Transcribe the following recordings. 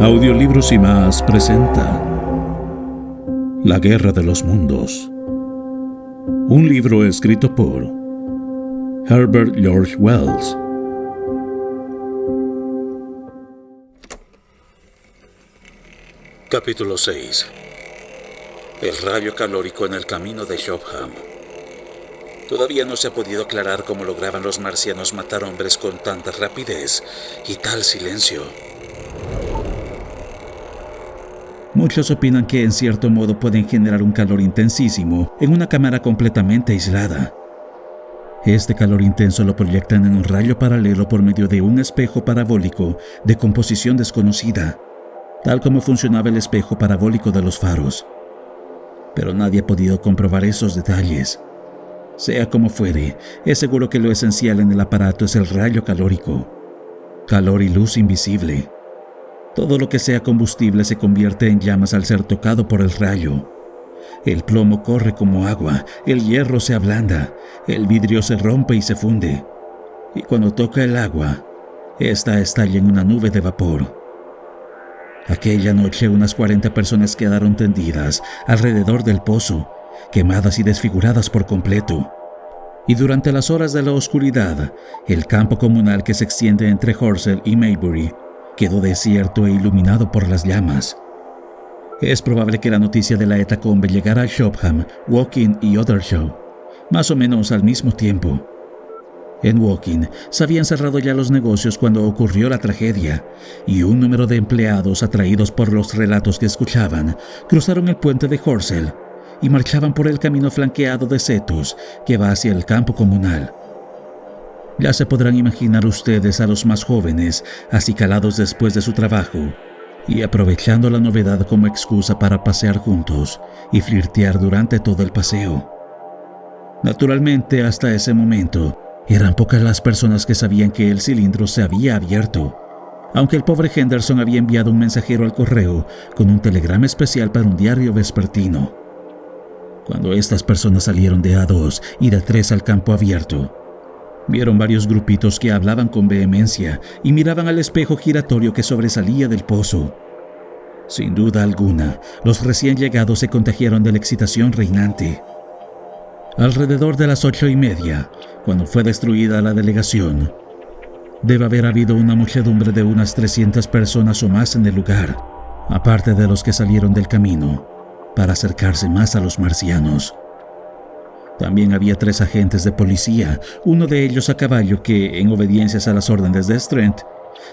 Audiolibros y más presenta La Guerra de los Mundos, un libro escrito por Herbert George Wells. Capítulo 6. El rayo calórico en el camino de Shopham. Todavía no se ha podido aclarar cómo lograban los marcianos matar hombres con tanta rapidez y tal silencio. Muchos opinan que en cierto modo pueden generar un calor intensísimo en una cámara completamente aislada. Este calor intenso lo proyectan en un rayo paralelo por medio de un espejo parabólico de composición desconocida, tal como funcionaba el espejo parabólico de los faros. Pero nadie ha podido comprobar esos detalles. Sea como fuere, es seguro que lo esencial en el aparato es el rayo calórico. Calor y luz invisible. Todo lo que sea combustible se convierte en llamas al ser tocado por el rayo. El plomo corre como agua, el hierro se ablanda, el vidrio se rompe y se funde. Y cuando toca el agua, esta estalla en una nube de vapor. Aquella noche unas 40 personas quedaron tendidas alrededor del pozo, quemadas y desfiguradas por completo. Y durante las horas de la oscuridad, el campo comunal que se extiende entre Horsell y Maybury quedó desierto e iluminado por las llamas. Es probable que la noticia de la hecatombe llegara a Shopham, Woking y Ottershaw, más o menos al mismo tiempo. En Woking se habían cerrado ya los negocios cuando ocurrió la tragedia, y un número de empleados, atraídos por los relatos que escuchaban, cruzaron el puente de Horsell y marchaban por el camino flanqueado de setos que va hacia el campo comunal. Ya se podrán imaginar ustedes a los más jóvenes, acicalados después de su trabajo, y aprovechando la novedad como excusa para pasear juntos y flirtear durante todo el paseo. Naturalmente, hasta ese momento, eran pocas las personas que sabían que el cilindro se había abierto, aunque el pobre Henderson había enviado un mensajero al correo con un telegrama especial para un diario vespertino. Cuando estas personas salieron de A2 y de A3 al campo abierto, vieron varios grupitos que hablaban con vehemencia y miraban al espejo giratorio que sobresalía del pozo. Sin duda alguna, los recién llegados se contagiaron de la excitación reinante. Alrededor de las 8:30, cuando fue destruida la delegación, debe haber habido una muchedumbre de unas 300 personas o más en el lugar, aparte de los que salieron del camino para acercarse más a los marcianos. También había 3 agentes de policía, uno de ellos a caballo que, en obediencia a las órdenes de Strent,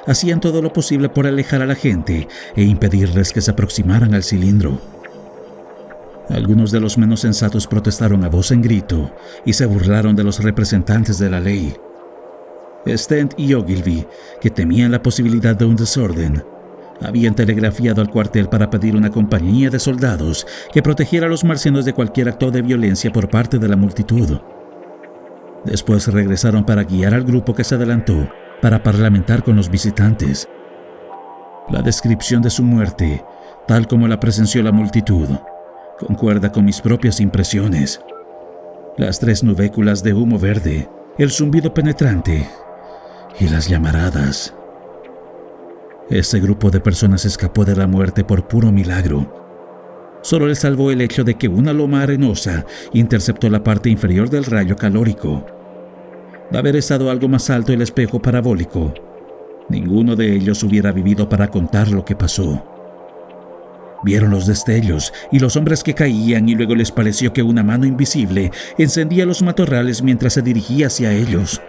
hacían todo lo posible por alejar a la gente e impedirles que se aproximaran al cilindro. Algunos de los menos sensatos protestaron a voz en grito y se burlaron de los representantes de la ley. Stent y Ogilvy, que temían la posibilidad de un desorden, habían telegrafiado al cuartel para pedir una compañía de soldados que protegiera a los marcianos de cualquier acto de violencia por parte de la multitud. Después regresaron para guiar al grupo que se adelantó para parlamentar con los visitantes. La descripción de su muerte, tal como la presenció la multitud, concuerda con mis propias impresiones. Las 3 nubéculas de humo verde, el zumbido penetrante y las llamaradas. Ese grupo de personas escapó de la muerte por puro milagro. Solo les salvó el hecho de que una loma arenosa interceptó la parte inferior del rayo calórico. De haber estado algo más alto el espejo parabólico, ninguno de ellos hubiera vivido para contar lo que pasó. Vieron los destellos y los hombres que caían, y luego les pareció que una mano invisible encendía los matorrales mientras se dirigía hacia ellos.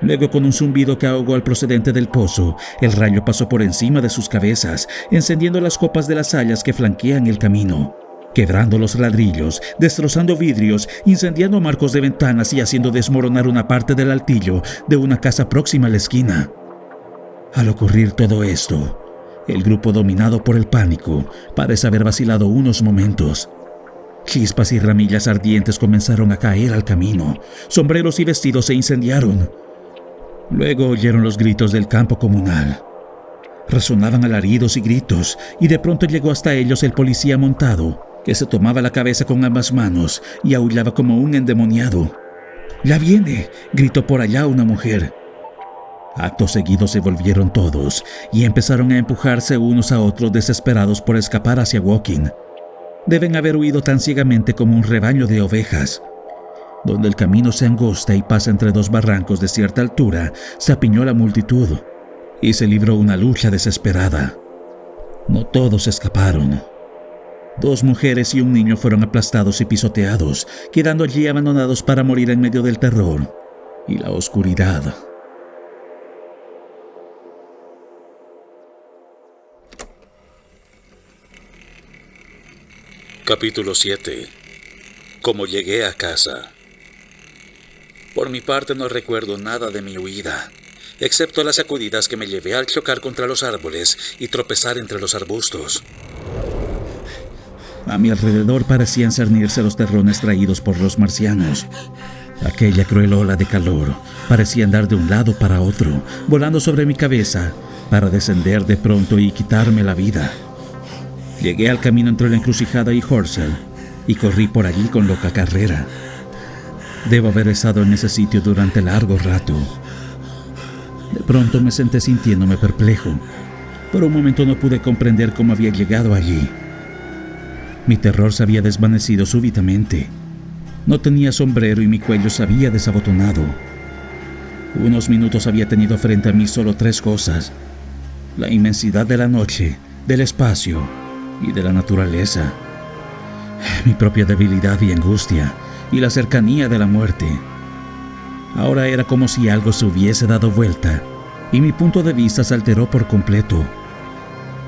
Luego, con un zumbido que ahogó al procedente del pozo, el rayo pasó por encima de sus cabezas, encendiendo las copas de las hayas que flanquean el camino, quebrando los ladrillos, destrozando vidrios, incendiando marcos de ventanas y haciendo desmoronar una parte del altillo de una casa próxima a la esquina. Al ocurrir todo esto, el grupo, dominado por el pánico, parece haber vacilado unos momentos. Chispas y ramillas ardientes comenzaron a caer al camino, sombreros y vestidos se incendiaron. Luego oyeron los gritos del campo comunal. Resonaban alaridos y gritos, y de pronto llegó hasta ellos el policía montado, que se tomaba la cabeza con ambas manos y aullaba como un endemoniado. «¡Ya viene!», gritó por allá una mujer. Acto seguido se volvieron todos y empezaron a empujarse unos a otros desesperados por escapar hacia Woking. Deben haber huido tan ciegamente como un rebaño de ovejas. Donde el camino se angosta y pasa entre dos barrancos de cierta altura, se apiñó la multitud y se libró una lucha desesperada. No todos escaparon. 2 mujeres y un niño fueron aplastados y pisoteados, quedando allí abandonados para morir en medio del terror y la oscuridad. Capítulo 7. Cómo llegué a casa. Por mi parte no recuerdo nada de mi huida, excepto las sacudidas que me llevé al chocar contra los árboles y tropezar entre los arbustos. A mi alrededor parecían cernirse los terrones traídos por los marcianos. Aquella cruel ola de calor parecía andar de un lado para otro, volando sobre mi cabeza, para descender de pronto y quitarme la vida. Llegué al camino entre la encrucijada y Horsell y corrí por allí con loca carrera. Debo haber estado en ese sitio durante largo rato. De pronto me senté sintiéndome perplejo. Por un momento no pude comprender cómo había llegado allí. Mi terror se había desvanecido súbitamente. No tenía sombrero y mi cuello se había desabotonado. Unos minutos había tenido frente a mí solo 3 cosas: la inmensidad de la noche, del espacio y de la naturaleza. Mi propia debilidad y angustia, y la cercanía de la muerte. Ahora era como si algo se hubiese dado vuelta, y mi punto de vista se alteró por completo.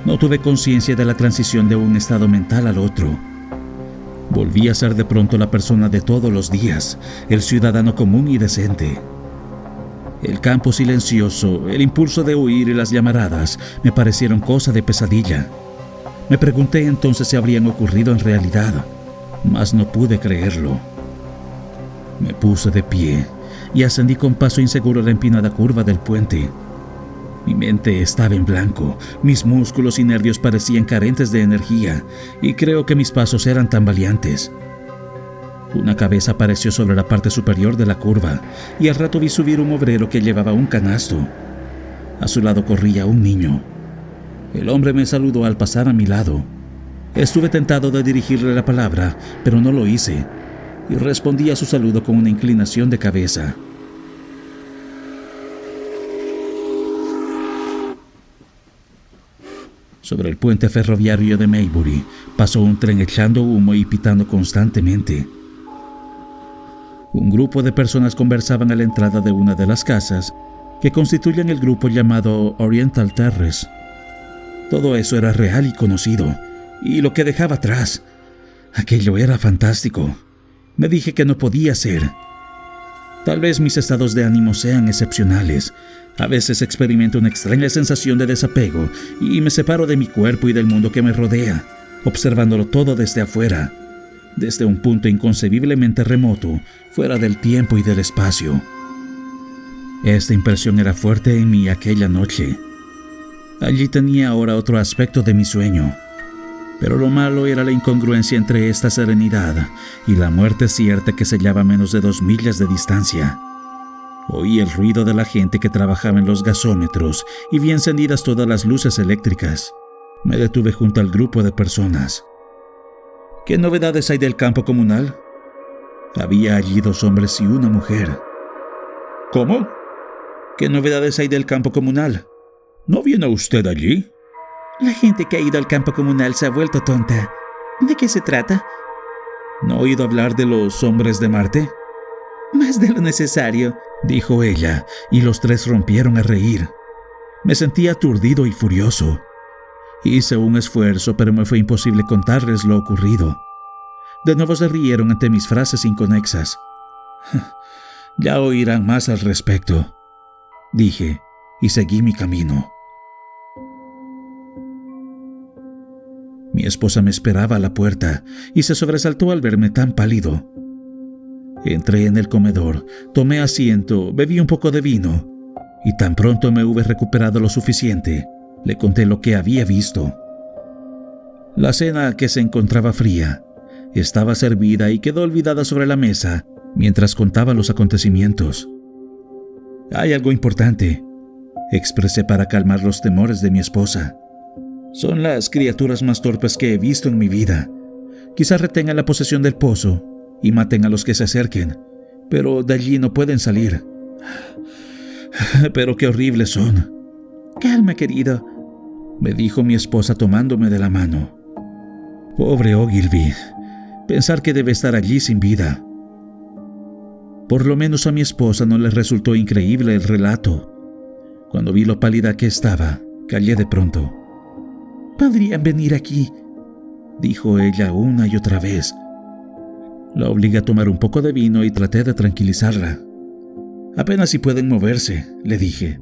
No tuve conciencia de la transición de un estado mental al otro. Volví a ser de pronto la persona de todos los días, el ciudadano común y decente. El campo silencioso, el impulso de huir y las llamaradas me parecieron cosa de pesadilla. Me pregunté entonces si habrían ocurrido en realidad, mas no pude creerlo. Me puse de pie y ascendí con paso inseguro la empinada curva del puente. Mi mente estaba en blanco, mis músculos y nervios parecían carentes de energía, y creo que mis pasos eran tambaleantes. Una cabeza apareció sobre la parte superior de la curva, y al rato vi subir un obrero que llevaba un canasto. A su lado corría un niño. El hombre me saludó al pasar a mi lado. Estuve tentado de dirigirle la palabra, pero no lo hice, y respondí a su saludo con una inclinación de cabeza. Sobre el puente ferroviario de Maybury pasó un tren echando humo y pitando constantemente. Un grupo de personas conversaban a la entrada de una de las casas que constituyen el grupo llamado Oriental Terrace. Todo eso era real y conocido, y lo que dejaba atrás, aquello era fantástico. Me dije que no podía ser. Tal vez mis estados de ánimo sean excepcionales. A veces experimento una extraña sensación de desapego y me separo de mi cuerpo y del mundo que me rodea, observándolo todo desde afuera, desde un punto inconcebiblemente remoto, fuera del tiempo y del espacio. Esta impresión era fuerte en mí aquella noche. Allí tenía ahora otro aspecto de mi sueño, pero lo malo era la incongruencia entre esta serenidad y la muerte cierta que se hallaba a menos de 2 millas de distancia. Oí el ruido de la gente que trabajaba en los gasómetros y vi encendidas todas las luces eléctricas. Me detuve junto al grupo de personas. ¿Qué novedades hay del campo comunal? Había allí 2 hombres y una mujer. ¿Cómo? ¿Qué novedades hay del campo comunal? ¿No viene usted allí? La gente que ha ido al campo comunal se ha vuelto tonta. ¿De qué se trata? ¿No he oído hablar de los hombres de Marte? Más de lo necesario, dijo ella, y los 3 rompieron a reír. Me sentí aturdido y furioso. Hice un esfuerzo, pero me fue imposible contarles lo ocurrido. De nuevo se rieron ante mis frases inconexas. Ya oirán más al respecto, dije, y seguí mi camino. Mi esposa me esperaba a la puerta y se sobresaltó al verme tan pálido. Entré en el comedor, tomé asiento, bebí un poco de vino y tan pronto me hube recuperado lo suficiente, le conté lo que había visto. La cena, que se encontraba fría, estaba servida y quedó olvidada sobre la mesa mientras contaba los acontecimientos. «Hay algo importante», expresé para calmar los temores de mi esposa. Son las criaturas más torpes que he visto en mi vida. Quizás retengan la posesión del pozo y maten a los que se acerquen, pero de allí no pueden salir. Pero qué horribles son. Calma, querido, me dijo mi esposa tomándome de la mano. Pobre Ogilvy, pensar que debe estar allí sin vida. Por lo menos a mi esposa no le resultó increíble el relato. Cuando vi lo pálida que estaba, callé de pronto. Podrían venir aquí, dijo ella una y otra vez. La obligué a tomar un poco de vino y traté de tranquilizarla. Apenas si pueden moverse, le dije.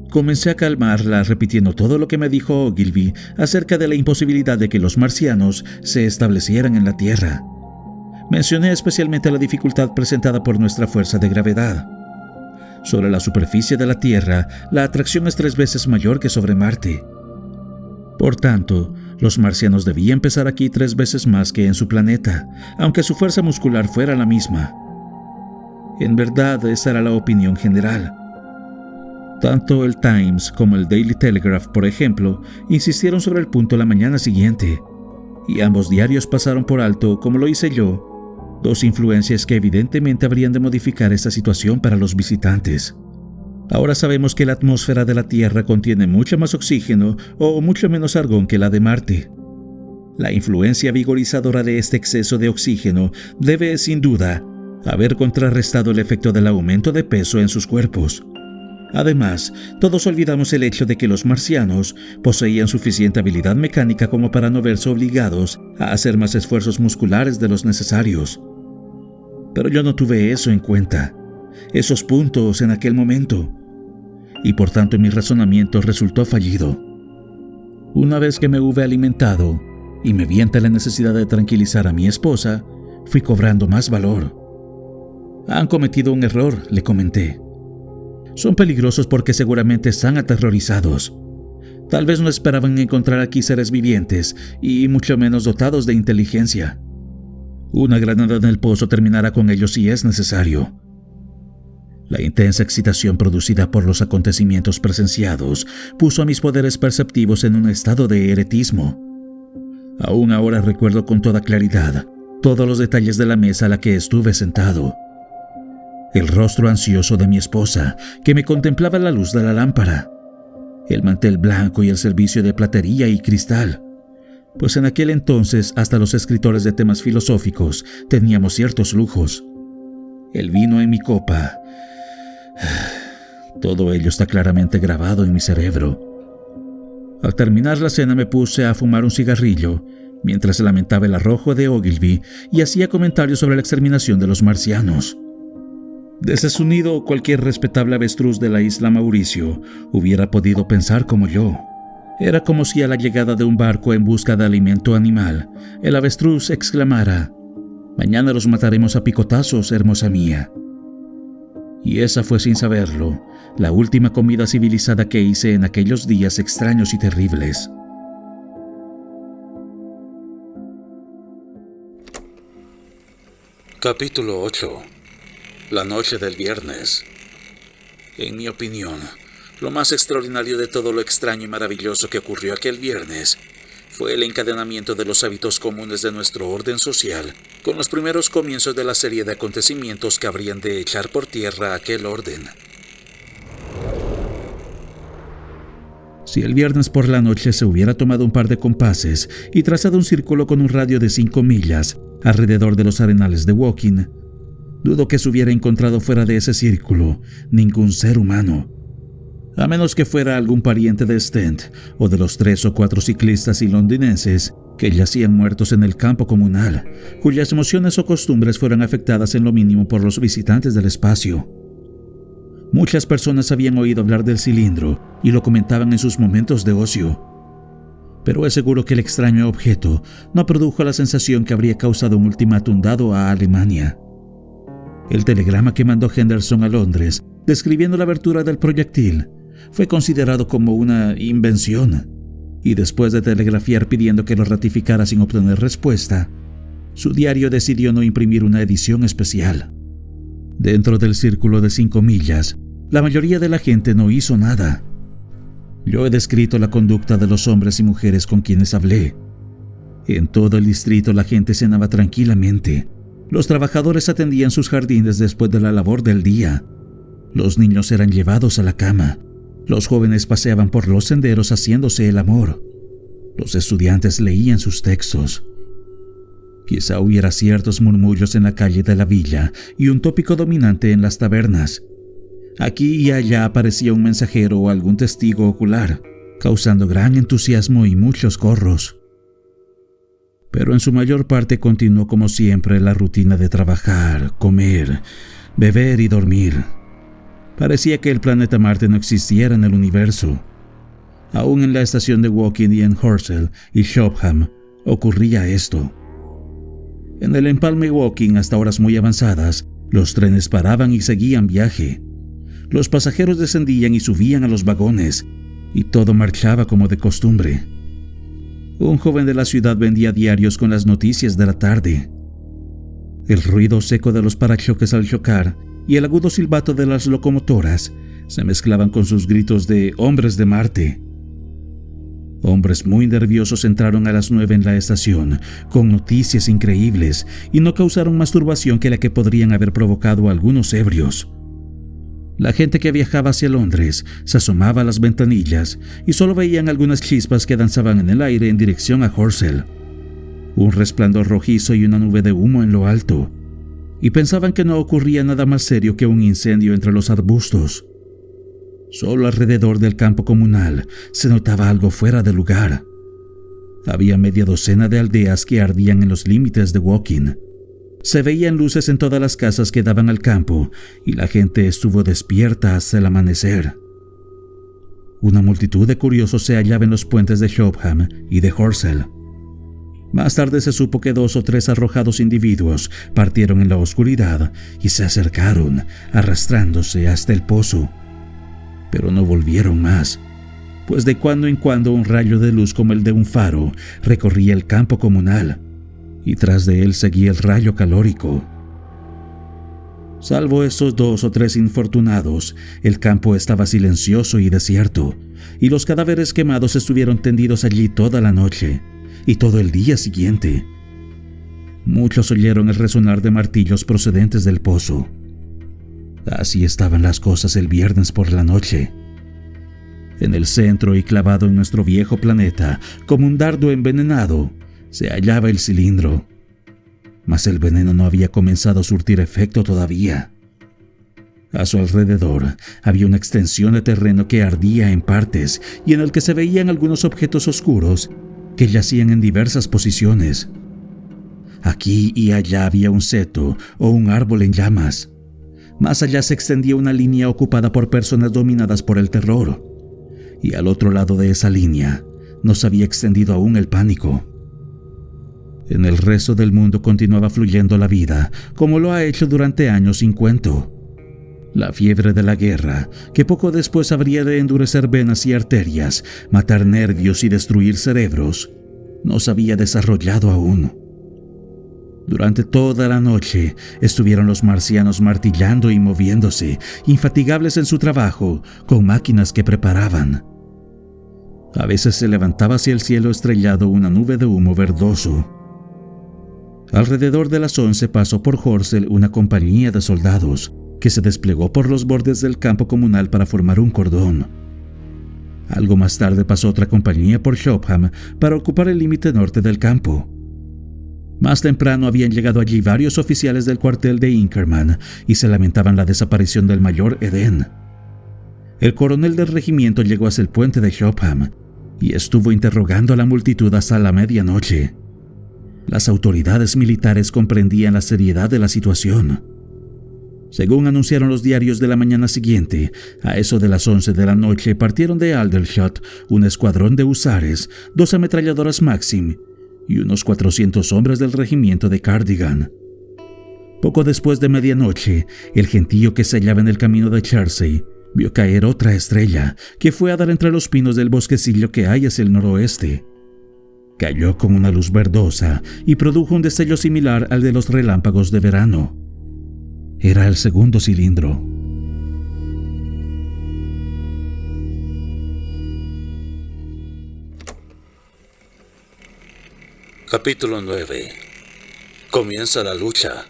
Comencé a calmarla repitiendo todo lo que me dijo Ogilvy acerca de la imposibilidad de que los marcianos se establecieran en la Tierra. Mencioné especialmente la dificultad presentada por nuestra fuerza de gravedad. Sobre la superficie de la Tierra, la atracción es 3 veces mayor que sobre Marte. Por tanto, los marcianos debían pesar aquí 3 veces más que en su planeta, aunque su fuerza muscular fuera la misma. En verdad, esa era la opinión general. Tanto el Times como el Daily Telegraph, por ejemplo, insistieron sobre el punto la mañana siguiente, y ambos diarios pasaron por alto, como lo hice yo, 2 influencias que evidentemente habrían de modificar esta situación para los visitantes. Ahora sabemos que la atmósfera de la Tierra contiene mucho más oxígeno o mucho menos argón que la de Marte. La influencia vigorizadora de este exceso de oxígeno debe, sin duda, haber contrarrestado el efecto del aumento de peso en sus cuerpos. Además, todos olvidamos el hecho de que los marcianos poseían suficiente habilidad mecánica como para no verse obligados a hacer más esfuerzos musculares de los necesarios. Pero yo no tuve eso en cuenta, esos puntos en aquel momento, y por tanto mi razonamiento resultó fallido. Una vez que me hube alimentado y me vi ante la necesidad de tranquilizar a mi esposa, fui cobrando más valor. Han cometido un error, le comenté. Son peligrosos porque seguramente están aterrorizados. Tal vez no esperaban encontrar aquí seres vivientes y mucho menos dotados de inteligencia. Una granada en el pozo terminará con ellos si es necesario. La intensa excitación producida por los acontecimientos presenciados puso a mis poderes perceptivos en un estado de eretismo. Aún ahora recuerdo con toda claridad todos los detalles de la mesa a la que estuve sentado. El rostro ansioso de mi esposa, que me contemplaba a la luz de la lámpara. El mantel blanco y el servicio de platería y cristal. Pues en aquel entonces hasta los escritores de temas filosóficos teníamos ciertos lujos. El vino en mi copa. Todo ello está claramente grabado en mi cerebro. Al terminar la cena me puse a fumar un cigarrillo, mientras lamentaba el arrojo de Ogilvy y hacía comentarios sobre la exterminación de los marcianos. Desde su nido, cualquier respetable avestruz de la isla Mauricio hubiera podido pensar como yo. Era como si a la llegada de un barco en busca de alimento animal, el avestruz exclamara: «Mañana los mataremos a picotazos, hermosa mía». Y esa fue, sin saberlo, la última comida civilizada que hice en aquellos días extraños y terribles. Capítulo 8. La noche del viernes. En mi opinión, lo más extraordinario de todo lo extraño y maravilloso que ocurrió aquel viernes fue el encadenamiento de los hábitos comunes de nuestro orden social, con los primeros comienzos de la serie de acontecimientos que habrían de echar por tierra aquel orden. Si el viernes por la noche se hubiera tomado un par de compases y trazado un círculo con un radio de 5 millas alrededor de los arenales de Woking, dudo que se hubiera encontrado fuera de ese círculo ningún ser humano, a menos que fuera algún pariente de Stent o de los 3 o 4 ciclistas y londinenses que yacían muertos en el campo comunal, cuyas emociones o costumbres fueran afectadas en lo mínimo por los visitantes del espacio. Muchas personas habían oído hablar del cilindro y lo comentaban en sus momentos de ocio, pero es seguro que el extraño objeto no produjo la sensación que habría causado un ultimátum dado a Alemania. El telegrama que mandó Henderson a Londres, describiendo la abertura del proyectil, fue considerado como una invención, y después de telegrafiar pidiendo que lo ratificara sin obtener respuesta, su diario decidió no imprimir una edición especial. Dentro del círculo de 5 millas, La mayoría de la gente no hizo nada. Yo he descrito la conducta de los hombres y mujeres con quienes hablé. En todo el distrito la gente cenaba tranquilamente. Los trabajadores atendían sus jardines después de la labor del día. Los niños eran llevados a la cama. Los jóvenes paseaban por los senderos haciéndose el amor. Los estudiantes leían sus textos. Quizá hubiera ciertos murmullos en la calle de la villa y un tópico dominante en las tabernas. Aquí y allá aparecía un mensajero o algún testigo ocular, causando gran entusiasmo y muchos corros. Pero en su mayor parte continuó como siempre la rutina de trabajar, comer, beber y dormir. Parecía que el planeta Marte no existiera en el universo. Aún en la estación de Woking y en Horsell y Shopham ocurría esto. En el empalme Woking, hasta horas muy avanzadas, los trenes paraban y seguían viaje. Los pasajeros descendían y subían a los vagones, y todo marchaba como de costumbre. Un joven de la ciudad vendía diarios con las noticias de la tarde. El ruido seco de los parachoques al chocar y el agudo silbato de las locomotoras se mezclaban con sus gritos de hombres de Marte. Hombres muy nerviosos entraron a las 9 en la estación, con noticias increíbles, y no causaron más turbación que la que podrían haber provocado algunos ebrios. La gente que viajaba hacia Londres se asomaba a las ventanillas y solo veían algunas chispas que danzaban en el aire en dirección a Horsell. Un resplandor rojizo y una nube de humo en lo alto, y pensaban que no ocurría nada más serio que un incendio entre los arbustos. Solo alrededor del campo comunal se notaba algo fuera de lugar. Había media docena de aldeas que ardían en los límites de Woking. Se veían luces en todas las casas que daban al campo y la gente estuvo despierta hasta el amanecer. Una multitud de curiosos se hallaba en los puentes de Shopham y de Horsell. Más tarde se supo que 2 o 3 arrojados individuos partieron en la oscuridad y se acercaron, arrastrándose hasta el pozo. Pero no volvieron más, pues de cuando en cuando un rayo de luz como el de un faro recorría el campo comunal, y tras de él seguía el rayo calórico. Salvo esos 2 o 3 infortunados, el campo estaba silencioso y desierto, y los cadáveres quemados estuvieron tendidos allí toda la noche y todo el día siguiente. Muchos oyeron el resonar de martillos procedentes del pozo. Así estaban las cosas el viernes por la noche. En el centro y clavado en nuestro viejo planeta, como un dardo envenenado, se hallaba el cilindro. Mas el veneno no había comenzado a surtir efecto todavía. A su alrededor había una extensión de terreno que ardía en partes y en el que se veían algunos objetos oscuros que yacían en diversas posiciones. Aquí y allá había un seto o un árbol en llamas. Más allá se extendía una línea ocupada por personas dominadas por el terror. Y al otro lado de esa línea no se había extendido aún el pánico. En el resto del mundo continuaba fluyendo la vida, como lo ha hecho durante años sin cuento. La fiebre de la guerra, que poco después habría de endurecer venas y arterias, matar nervios y destruir cerebros, no se había desarrollado aún. Durante toda la noche estuvieron los marcianos martillando y moviéndose, infatigables en su trabajo, con máquinas que preparaban. A veces se levantaba hacia el cielo estrellado una nube de humo verdoso. Alrededor de las 11 pasó por Horsell una compañía de soldados que se desplegó por los bordes del campo comunal para formar un cordón. Algo más tarde pasó otra compañía por Shopham para ocupar el límite norte del campo. Más temprano habían llegado allí varios oficiales del cuartel de Inkerman y se lamentaban la desaparición del mayor Eden. El coronel del regimiento llegó hacia el puente de Shopham y estuvo interrogando a la multitud hasta la medianoche. Las autoridades militares comprendían la seriedad de la situación. Según anunciaron los diarios de la mañana siguiente, a eso de las 11 de la noche partieron de Aldershot un escuadrón de husares, 2 ametralladoras Maxim y unos 400 hombres del regimiento de Cardigan. Poco después de medianoche, el gentío que se hallaba en el camino de Chertsey vio caer otra estrella que fue a dar entre los pinos del bosquecillo que hay hacia el noroeste. Cayó con una luz verdosa y produjo un destello similar al de los relámpagos de verano. Era el segundo cilindro. Capítulo 9. Comienza la lucha.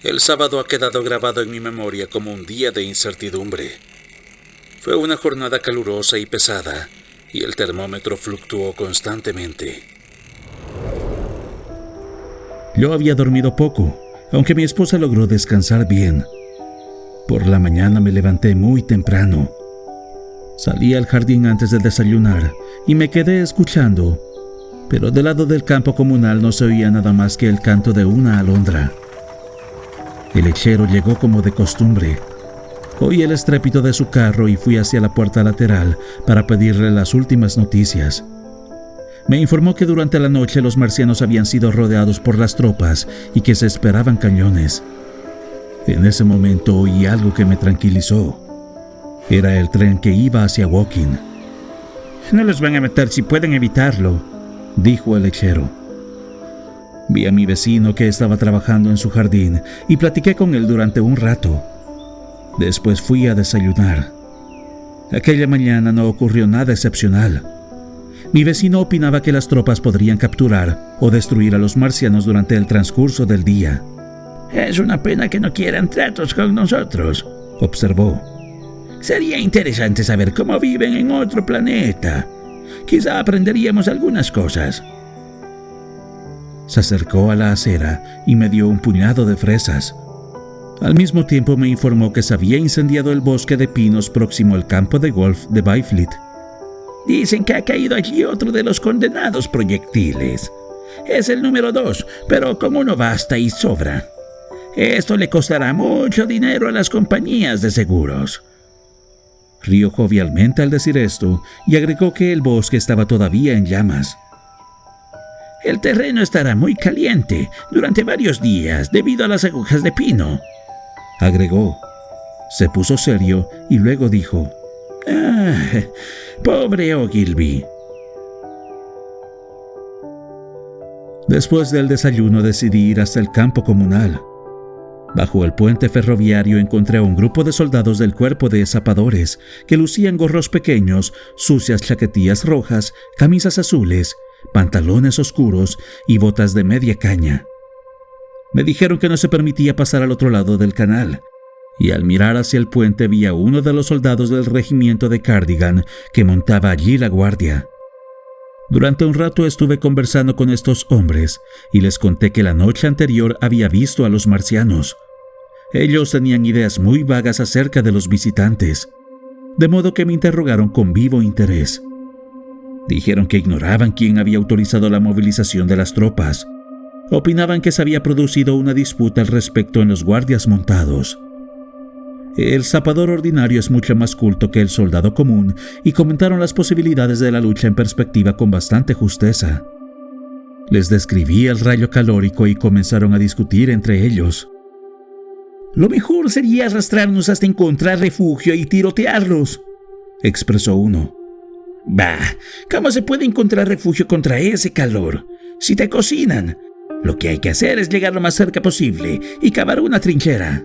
El sábado ha quedado grabado en mi memoria como un día de incertidumbre. Fue una jornada calurosa y pesada, y el termómetro fluctuó constantemente. Yo había dormido poco, aunque mi esposa logró descansar bien. Por la mañana me levanté muy temprano. Salí al jardín antes de desayunar y me quedé escuchando, pero del lado del campo comunal no se oía nada más que el canto de una alondra. El lechero llegó como de costumbre. Oí el estrépito de su carro y fui hacia la puerta lateral para pedirle las últimas noticias. Me informó que durante la noche los marcianos habían sido rodeados por las tropas y que se esperaban cañones. En ese momento oí algo que me tranquilizó. Era el tren que iba hacia Woking. No los van a matar si pueden evitarlo, dijo el lechero. Vi a mi vecino que estaba trabajando en su jardín y platiqué con él durante un rato. Después fui a desayunar. Aquella mañana no ocurrió nada excepcional. Mi vecino opinaba que las tropas podrían capturar o destruir a los marcianos durante el transcurso del día. Es una pena que no quieran tratos con nosotros, observó. Sería interesante saber cómo viven en otro planeta. Quizá aprenderíamos algunas cosas. Se acercó a la acera y me dio un puñado de fresas. Al mismo tiempo me informó que se había incendiado el bosque de pinos próximo al campo de golf de Byfleet. Dicen que ha caído allí otro de los condenados proyectiles. Es el número 2, pero con uno basta y sobra. Esto le costará mucho dinero a las compañías de seguros. Rió jovialmente al decir esto y agregó que el bosque estaba todavía en llamas. El terreno estará muy caliente durante varios días debido a las agujas de pino, agregó. Se puso serio y luego dijo: pobre Ogilvy. Después del desayuno decidí ir hasta el campo comunal. Bajo el puente ferroviario encontré a un grupo de soldados del cuerpo de zapadores que lucían gorros pequeños, sucias chaquetillas rojas, camisas azules, pantalones oscuros y botas de media caña. Me dijeron que no se permitía pasar al otro lado del canal, y al mirar hacia el puente vi a uno de los soldados del regimiento de Cardigan que montaba allí la guardia. Durante un rato estuve conversando con estos hombres y les conté que la noche anterior había visto a los marcianos. Ellos tenían ideas muy vagas acerca de los visitantes, de modo que me interrogaron con vivo interés. Dijeron que ignoraban quién había autorizado la movilización de las tropas. Opinaban que se había producido una disputa al respecto en los guardias montados. El zapador ordinario es mucho más culto que el soldado común y comentaron las posibilidades de la lucha en perspectiva con bastante justeza. Les describí el rayo calórico y comenzaron a discutir entre ellos. Lo mejor sería arrastrarnos hasta encontrar refugio y tirotearlos, expresó uno. Bah, ¿cómo se puede encontrar refugio contra ese calor? Si te cocinan, lo que hay que hacer es llegar lo más cerca posible y cavar una trinchera.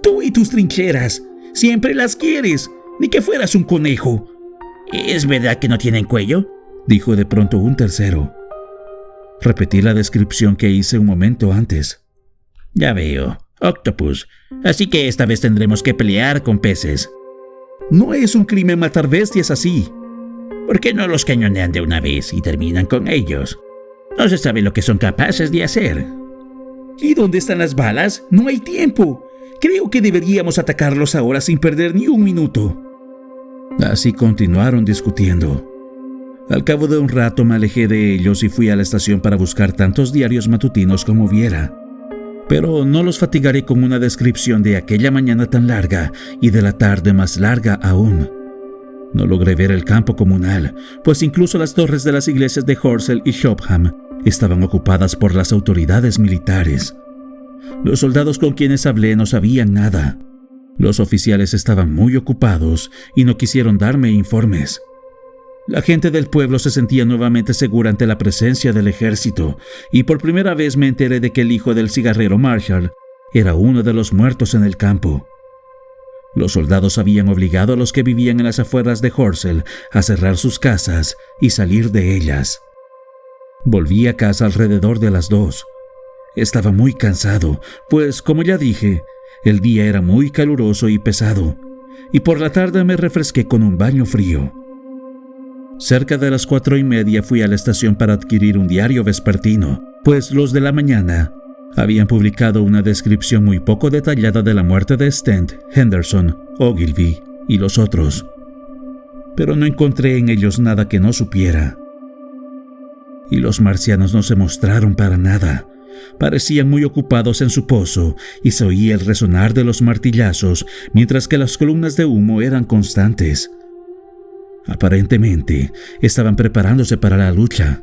Tú y tus trincheras, siempre las quieres, ni que fueras un conejo. ¿Es verdad que no tienen cuello?, dijo de pronto un tercero. Repetí la descripción que hice un momento antes. Ya veo, octopus, así que esta vez tendremos que pelear con peces. No es un crimen matar bestias así. ¿Por qué no los cañonean de una vez y terminan con ellos? No se sabe lo que son capaces de hacer. ¿Y dónde están las balas? No hay tiempo. Creo que deberíamos atacarlos ahora sin perder ni un minuto. Así continuaron discutiendo. Al cabo de un rato me alejé de ellos y fui a la estación para buscar tantos diarios matutinos como hubiera. Pero no los fatigaré con una descripción de aquella mañana tan larga y de la tarde más larga aún. No logré ver el campo comunal, pues incluso las torres de las iglesias de Horsell y Shopham estaban ocupadas por las autoridades militares. Los soldados con quienes hablé no sabían nada. Los oficiales estaban muy ocupados y no quisieron darme informes. La gente del pueblo se sentía nuevamente segura ante la presencia del ejército, y por primera vez me enteré de que el hijo del cigarrero Marshall era uno de los muertos en el campo. Los soldados habían obligado a los que vivían en las afueras de Horsell a cerrar sus casas y salir de ellas. Volví a casa alrededor de las 2. Estaba muy cansado, pues, como ya dije, el día era muy caluroso y pesado, y por la tarde me refresqué con un baño frío. Cerca de las 4:30 fui a la estación para adquirir un diario vespertino, pues los de la mañana habían publicado una descripción muy poco detallada de la muerte de Stent, Henderson, Ogilvy y los otros, pero no encontré en ellos nada que no supiera. Y los marcianos no se mostraron para nada. Parecían muy ocupados en su pozo y se oía el resonar de los martillazos, mientras que las columnas de humo eran constantes. Aparentemente, estaban preparándose para la lucha.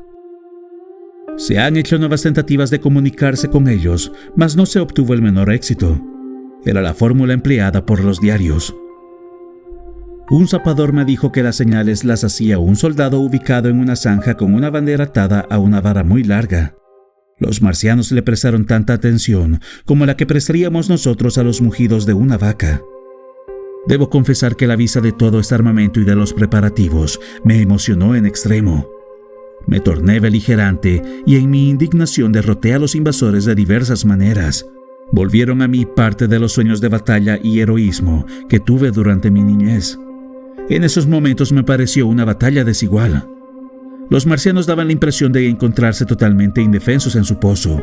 Se han hecho nuevas tentativas de comunicarse con ellos, mas no se obtuvo el menor éxito. Era la fórmula empleada por los diarios. Un zapador me dijo que las señales las hacía un soldado ubicado en una zanja con una bandera atada a una vara muy larga. Los marcianos le prestaron tanta atención como la que prestaríamos nosotros a los mugidos de una vaca. Debo confesar que la vista de todo este armamento y de los preparativos me emocionó en extremo. Me torné beligerante y en mi indignación derroté a los invasores de diversas maneras. Volvieron a mí parte de los sueños de batalla y heroísmo que tuve durante mi niñez. En esos momentos me pareció una batalla desigual. Los marcianos daban la impresión de encontrarse totalmente indefensos en su pozo.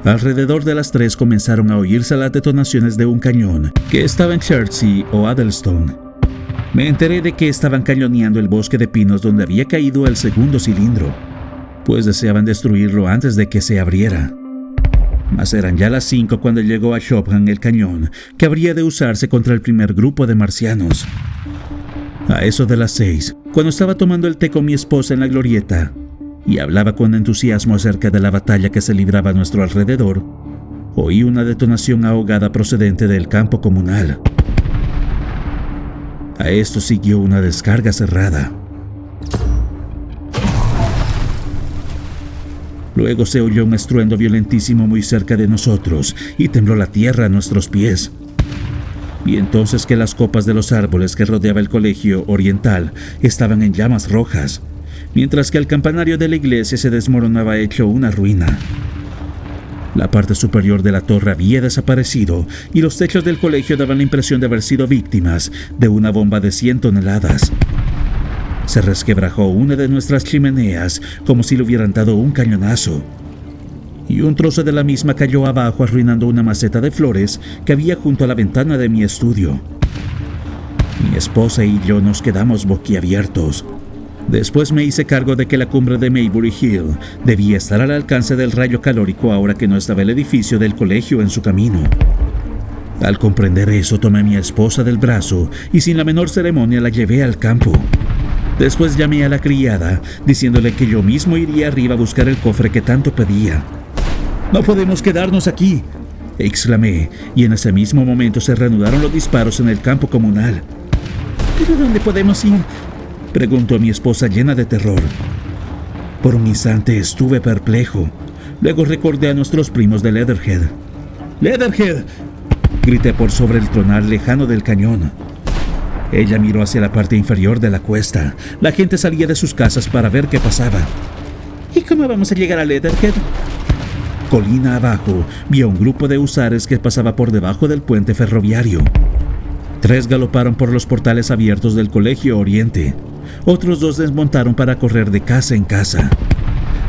Alrededor de las 3 comenzaron a oírse las detonaciones de un cañón que estaba en Chertsey o Addlestone. Me enteré de que estaban cañoneando el bosque de pinos donde había caído el segundo cilindro, pues deseaban destruirlo antes de que se abriera. Mas eran ya las 5 cuando llegó a Shopton el cañón, que habría de usarse contra el primer grupo de marcianos. A eso de las 6, cuando estaba tomando el té con mi esposa en la glorieta, y hablaba con entusiasmo acerca de la batalla que se libraba a nuestro alrededor, oí una detonación ahogada procedente del campo comunal. A esto siguió una descarga cerrada. Luego se oyó un estruendo violentísimo muy cerca de nosotros y tembló la tierra a nuestros pies. Vi entonces que las copas de los árboles que rodeaba el colegio oriental estaban en llamas rojas, mientras que el campanario de la iglesia se desmoronaba hecho una ruina. La parte superior de la torre había desaparecido y los techos del colegio daban la impresión de haber sido víctimas de una bomba de 100 toneladas. Se resquebrajó una de nuestras chimeneas como si le hubieran dado un cañonazo, y un trozo de la misma cayó abajo arruinando una maceta de flores que había junto a la ventana de mi estudio. Mi esposa y yo nos quedamos boquiabiertos. Después me hice cargo de que la cumbre de Maybury Hill debía estar al alcance del rayo calórico ahora que no estaba el edificio del colegio en su camino. Al comprender eso, tomé a mi esposa del brazo y sin la menor ceremonia la llevé al campo. Después llamé a la criada, diciéndole que yo mismo iría arriba a buscar el cofre que tanto pedía. «No podemos quedarnos aquí», exclamé, y en ese mismo momento se reanudaron los disparos en el campo comunal. «¿Pero dónde podemos ir?», preguntó mi esposa llena de terror. Por un instante estuve perplejo. Luego recordé a nuestros primos de Leatherhead. «¡Leatherhead!», grité por sobre el tronar lejano del cañón. Ella miró hacia la parte inferior de la cuesta. La gente salía de sus casas para ver qué pasaba. «¿Y cómo vamos a llegar a Leatherhead?». Colina abajo, vi a un grupo de husares que pasaba por debajo del puente ferroviario. 3 galoparon por los portales abiertos del Colegio Oriente. Otros 2 desmontaron para correr de casa en casa.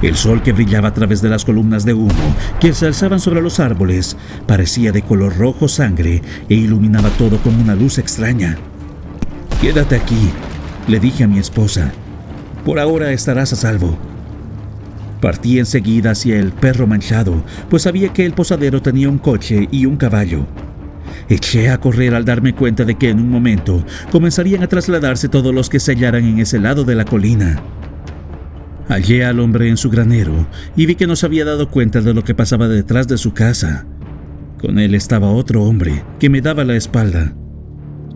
El sol que brillaba a través de las columnas de humo que se alzaban sobre los árboles parecía de color rojo sangre e iluminaba todo con una luz extraña. «Quédate aquí», le dije a mi esposa. «Por ahora estarás a salvo». Partí enseguida hacia el Perro Manchado, pues sabía que el posadero tenía un coche y un caballo. Eché a correr al darme cuenta de que en un momento comenzarían a trasladarse todos los que se hallaran en ese lado de la colina. Hallé al hombre en su granero y vi que no se había dado cuenta de lo que pasaba detrás de su casa. Con él estaba otro hombre que me daba la espalda.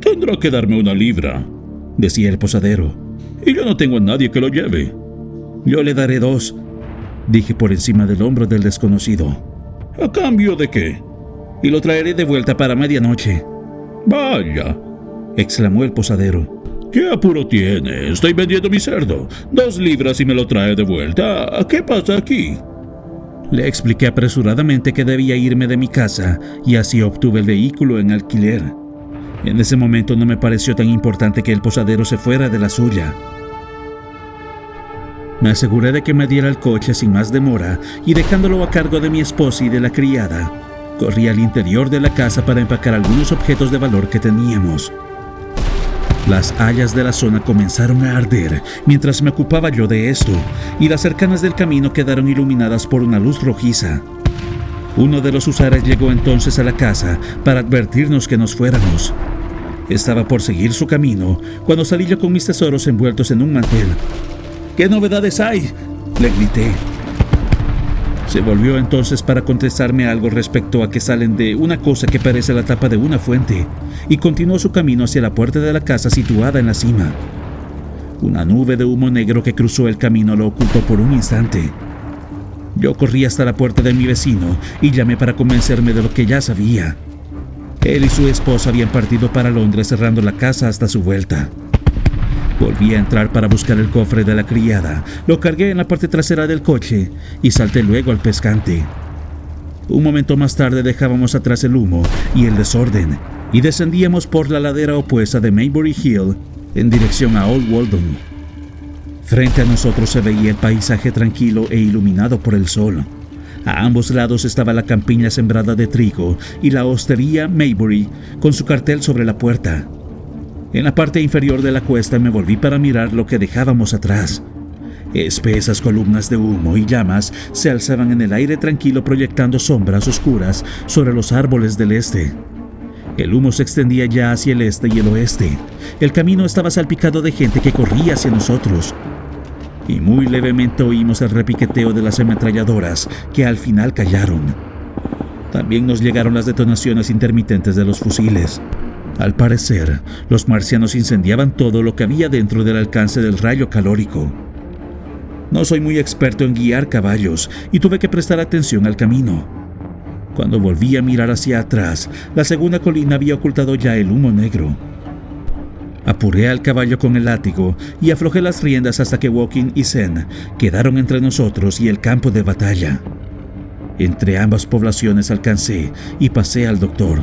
«Tendrá que darme 1 libra», decía el posadero, «y yo no tengo a nadie que lo lleve». «Yo le daré 2», dije por encima del hombro del desconocido. «¿A cambio de qué?». «Y lo traeré de vuelta para medianoche». «Vaya», exclamó el posadero, ¿Qué apuro tiene? Estoy vendiendo mi cerdo. 2 libras y me lo trae de vuelta. ¿Qué pasa aquí? Le expliqué apresuradamente que debía irme de mi casa y así obtuve el vehículo en alquiler. En ese momento no me pareció tan importante que el posadero se fuera de la suya. Me aseguré de que me diera el coche sin más demora y dejándolo a cargo de mi esposa y de la criada, corrí al interior de la casa para empacar algunos objetos de valor que teníamos. Las hayas de la zona comenzaron a arder mientras me ocupaba yo de esto, y las cercanas del camino quedaron iluminadas por una luz rojiza. Uno de los husares llegó entonces a la casa para advertirnos que nos fuéramos. Estaba por seguir su camino cuando salí yo con mis tesoros envueltos en un mantel. ¿Qué novedades hay?, le grité. Se volvió entonces para contestarme algo respecto a que salen de una cosa que parece la tapa de una fuente, y continuó su camino hacia la puerta de la casa situada en la cima. Una nube de humo negro que cruzó el camino lo ocultó por un instante. Yo corrí hasta la puerta de mi vecino y llamé para convencerme de lo que ya sabía. Él y su esposa habían partido para Londres cerrando la casa hasta su vuelta. Volví a entrar para buscar el cofre de la criada, lo cargué en la parte trasera del coche y salté luego al pescante. Un momento más tarde dejábamos atrás el humo y el desorden y descendíamos por la ladera opuesta de Maybury Hill en dirección a Old Waldon. Frente a nosotros se veía el paisaje tranquilo e iluminado por el sol. A ambos lados estaba la campiña sembrada de trigo y la hostería Maybury con su cartel sobre la puerta. En la parte inferior de la cuesta me volví para mirar lo que dejábamos atrás. Espesas columnas de humo y llamas se alzaban en el aire tranquilo proyectando sombras oscuras sobre los árboles del este. El humo se extendía ya hacia el este y el oeste. El camino estaba salpicado de gente que corría hacia nosotros. Y muy levemente oímos el repiqueteo de las ametralladoras que al final callaron. También nos llegaron las detonaciones intermitentes de los fusiles. Al parecer, los marcianos incendiaban todo lo que había dentro del alcance del rayo calórico. No soy muy experto en guiar caballos y tuve que prestar atención al camino. Cuando volví a mirar hacia atrás, la segunda colina había ocultado ya el humo negro. Apuré al caballo con el látigo y aflojé las riendas hasta que Woking y Sen quedaron entre nosotros y el campo de batalla. Entre ambas poblaciones alcancé y pasé al doctor.